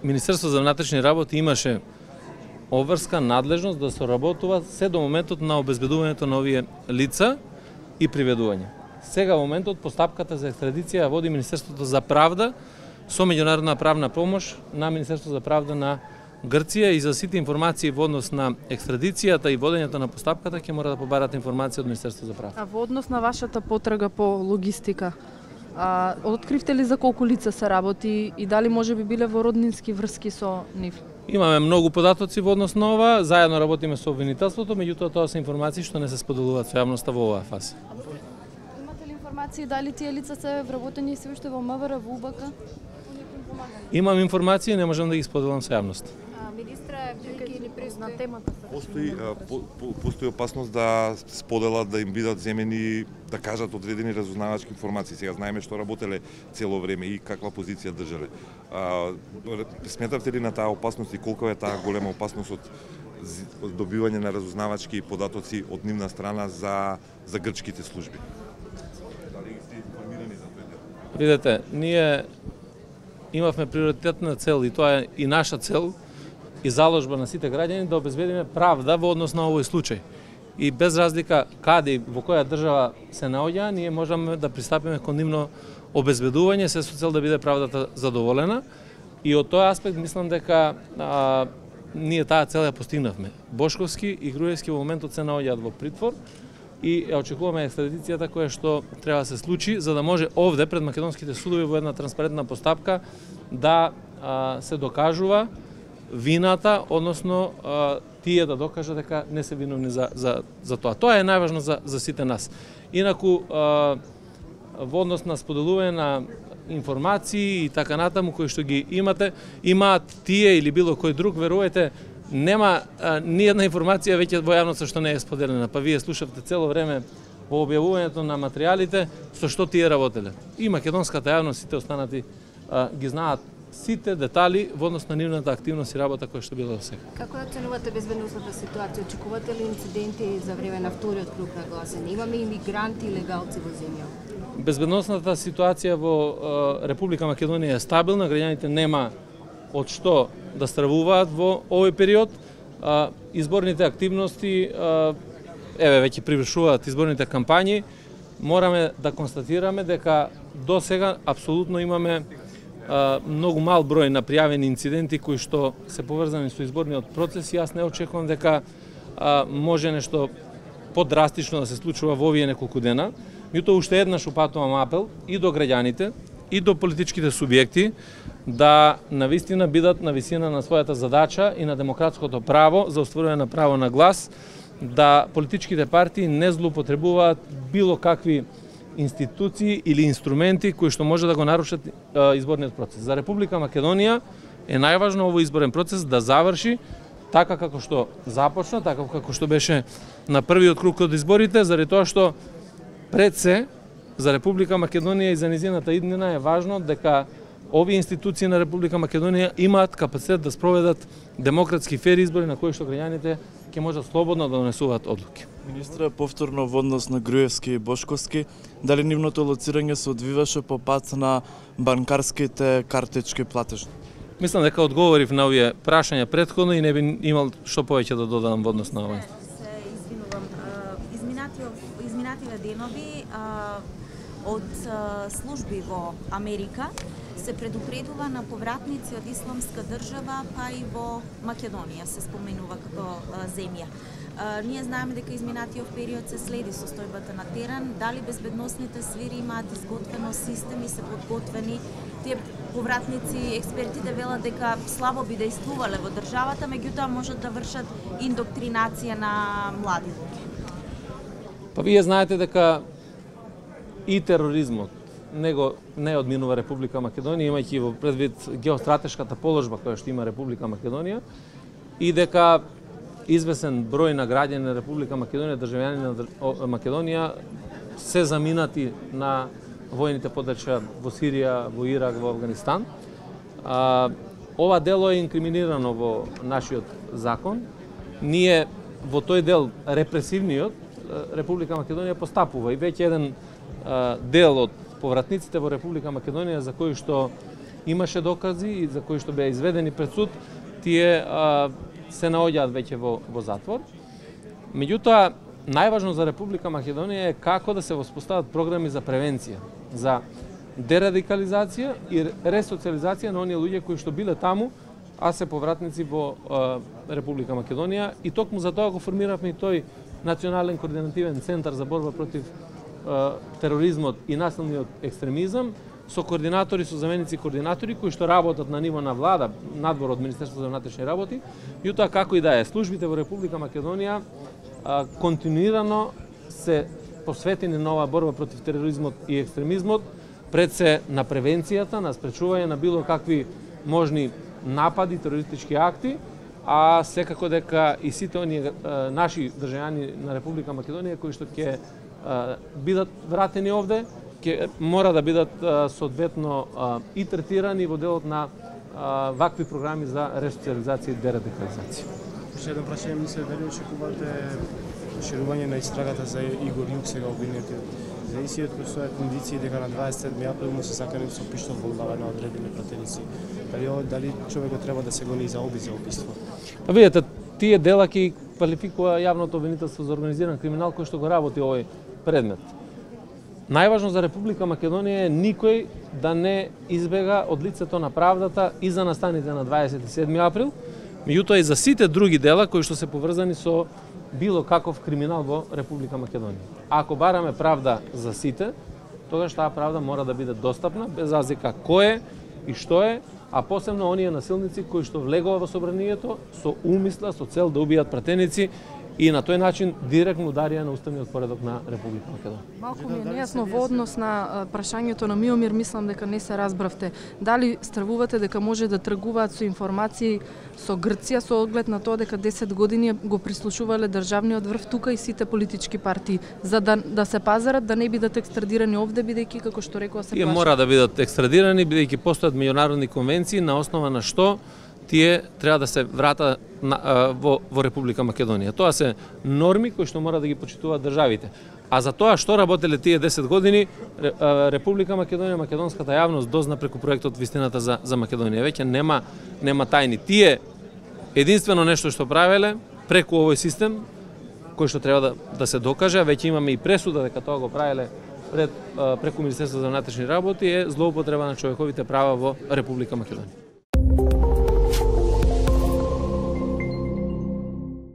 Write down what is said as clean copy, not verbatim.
Министерство за внатрешни работи имаше обврска надлежност да соработува се до моментот на обезбедувањето на овие лица и приведување. Сега моментот постапката за екстрадиција води Министерството за правда со меѓународна правна помош на Министерството за правда на Грција и за сите информации во однос на екстрадицијата и водењето на постапката ќе мора да побарат информација од Министерството за правда. А во однос на вашата потрага по логистика, откривте ли за колку лица се работи и дали може би биле во роднински врски со нив? Имаме многу податоци во однос на ова, заедно работиме со обвинителството, меѓутоа тоа се информации што не се споделуваат со јавноста во оваа фаза. Имате ли информации дали тие лица се вработени се уште во МВР, во УБК? Имам информации, не можам да ги споделам со јавноста. Министре, бидејќи ни призна темата Постои опасност да споделат, да им бидат земени, да кажат одредени разузнавачки информации. Сега знаеме што работеле цело време и каква позиција држале. Сметавте ли на таа опасност и колку е таа голема опасност од добивање на разузнавачки податоци од нивна страна за грчките служби? Дали сте информирани за тоа? Видете, ние имавме приоритетна цел и тоа е и наша цел и заложба на сите граѓани да обезбедиме правда во однос на овој случај. И без разлика каде и во која држава се наоѓа, ние можеме да пристапиме кон нивно обезбедување се со цел да биде правдата задоволена. И од тој аспект мислам дека ние таа цел ја постигнавме. Бошковски и Груевски во моментот се наоѓаат во притвор и ја очекуваме екстрадицијата која што треба да се случи за да може овде пред македонските судови во една транспарентна постапка да се докажува вината, односно тие да докажат дека не се виновни за тоа. Тоа е најважно за сите нас. Инаку, во однос на споделување на информации и така натаму кои што ги имаат тие или било кој друг, верувајте, нема ни една информација веќе во јавноста што не е споделена. Па вие слушавте цело време во објавувањето на материјалите со што тие работеле. И македонската јавност, сите останати ги знаат сите детали во однос на нивната активност и работа која што била до сега. Како ја оценувате безбедносната ситуација? Очекувате ли инциденти за време на вториот круг на гласење? Имаме имигранти и легалци во земја? Безбедносната ситуација во Република Македонија е стабилна, граѓаните нема од што да стравуваат во овој период. Изборните активности веќе привршуваат изборните кампањи. Мораме да констатираме дека до сега апсолутно имаме многу мал број на пријавени инциденти кои што се поврзани со изборниот процес и јас не очекувам дека може нешто подрастично да се случува во овие неколку дена. Меѓутоа уште еднаш упатувам апел и до граѓаните и до политичките субјекти да навистина бидат на висина на својата задача и на демократското право за остварување на право на глас, да политичките партии не злоупотребуваат било какви институции или инструменти кои што може да го нарушат изборниот процес. За Република Македонија е најважно овој изборен процес да заврши така како што започна, така како што беше на првиот круг од изборите, заради тоа што пред се за Република Македонија и за низината иднина е важно дека овие институции на Република Македонија имаат капацитет да спроведат демократски фер избори на кои што граѓаните ќе можат слободно да донесуваат одлуки. Министре, повторно во однос на Груевски и Бошковски, дали нивното лоцирање се одвиваше по пат на банкарските картички платежни? Мислам дека одговорив на овие прашања претходно и не би имал што повеќе да додадам во однос на ова. Се извинувам. Изминативе денови од служби во Америка се предупредува на повратници од Исламска држава, па и во Македонија се споменува како земја. Ние знаеме дека изминатиот период се следи состојбата на терен, дали безбедносните свири имаат изготвено систем и се подготвени. Тие повратници, експертите велат дека слабо би дејствувале во државата, меѓутоа можат да вршат индоктринација на млади луѓе. Па вие знаете дека и тероризмот не одминува Република Македонија, имајќи во предвид геостратешката положба која што има Република Македонија и дека извесен број на граѓани на Република Македонија, државјани на Македонија се заминати на војните подрачја во Сирија, во Ирак, во Авганистан. Ова дело е инкриминирано во нашиот закон. Ние во тој дел репресивниот Република Македонија постапува и веќе еден дел од повратниците во Република Македонија за кои што имаше докази за кои што беа изведени пред суд, тие се наоѓаат веќе во затвор. Меѓутоа, најважно за Република Македонија е како да се воспостават програми за превенција, за дерадикализација и ресоциализација на оние луѓе кои што биле таму, а се повратници во Република Македонија, и токму за тоа го формиравме и тој Национален координативен центар за борба против тероризмот и насилниот екстремизам, со координатори, со заменици координатори кои што работат на ниво на влада, надвор од Министерството за внатрешни работи, и тоа како и да е, службите во Република Македонија континуирано се посветени на оваа борба против тероризмот и екстремизмот, пред се на превенцијата, на спречување на било какви можни напади, терористички акти, а секако дека и сите оние наши државјани на Република Македонија кои што ќе бидат вратени овде, ќе мора да бидат соодветно и третирани во делот на вакви програми за ресоциализација и дерадикализација. Уште едно прашање, мислите дали очекувате ширување на истрагата за Игор Јук, сега обвинети за исиот кој стоја кондиции дека на 27 април му се закани со пиштол во глава на одредени пратеници. Дали човекот треба да се гони за оби за убиство? Па видете, тие дела ќе квалификува јавното обвинителство за организиран криминал кој што го работи овој предмет. Најважно за Република Македонија е никој да не избега од лицето на правдата и за настаните на 27 април, меѓутоа и за сите други дела кои што се поврзани со било каков криминал во Република Македонија. Ако бараме правда за сите, тогаш таа правда мора да биде достапна, без разлика кој е и што е, а посебно оние насилници кои што влегува во собранието со умисла, со цел да убијат пратеници и на тој начин директно ударија на уставниот поредок на Република Македонија. Малку ми е нејасно во однос на прашањето на Миомир, мислам дека не се разбравте. Дали стравувате дека може да тргуваат со информации со Грција со оглед на тоа дека 10 години го прислушувале државниот врв тука и сите политички партии, за да се пазарат да не бидат екстрадирани овде, бидејќи како што рекоа се Тие плашат? мора да бидат екстрадирани бидејќи постојат меѓународни конвенции на основа на што тие треба да се врата во Република Македонија. Тоа се норми кои што мора да ги почитуваат државите. А за тоа што работеле тие 10 години, Република Македонија, македонската јавност дозна преку проектот Вистината за Македонија. Веќе нема тајни. Тие единствено нешто што правеле преку овој систем кој што треба да се докаже, веќе имаме и пресуда дека тоа го правеле преку Министерството за внатрешни работи, е злоупотреба на човековите права во Република Македонија.